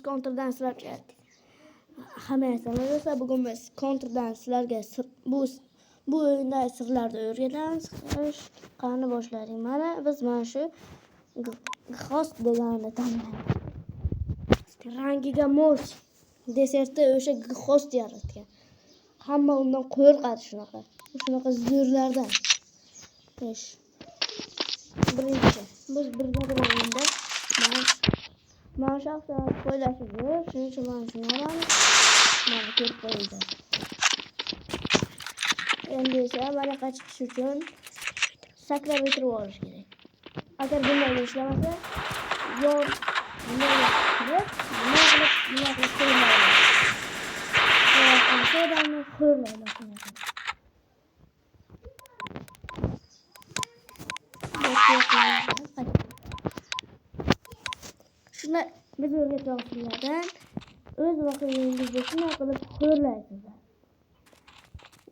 Kontrdan sizlar keldik. Hammasini esa bugun biz kontrdan sizlarga bu o'yindagi sirlarni o'rganamiz. Qani boshladik. Mana shu g'ost deganini tanlaymiz. Rangiga mos desertda o'sha g'ost yaratgan. Hamma undan qo'rqadi shunaqa zo'rlardan. Birinchi biz birga o'yinda mana shu qo'ylashib yur, shuning uchun mana shuni olamiz. Mana ko'rib qo'yildi. Endi esa mana chiqish uchun sakrab o'tirib olish kerak. Agar bunday ishlamasa, nima qilib qo'ymaydi. Odamni xo'rlaydi. Shuni biz o'rgatmoqchilardan o'z vaqtingizni shunday qilib xo'rlaysizlar.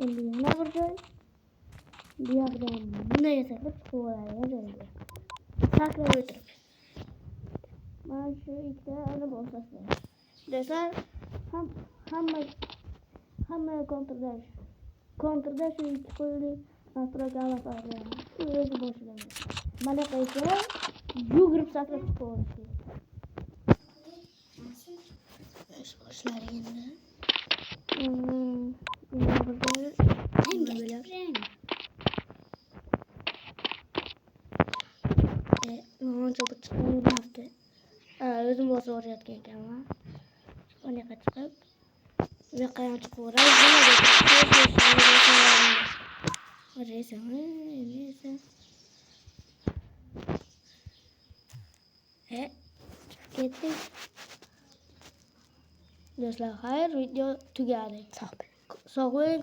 Endi yana bir joy. Bu yoqdan bunday yasalib qo'yiladi. Sakrab o'tirib. Mana shu ikkita ana bosasizlar. Desar hamma kontrda shu ikki qo'yili astrogamma farqlaydi. O'zi boshlamaydi. Mana qaysa yugurib sakrab chiqib boshlar endi. O'zim bosib o'rayotgan ekanman. Bunaqa chiqib, bu yoqqa ham chiqib ketdik. Do'stlar, xayr, video tugadi. Sog' bo'ling.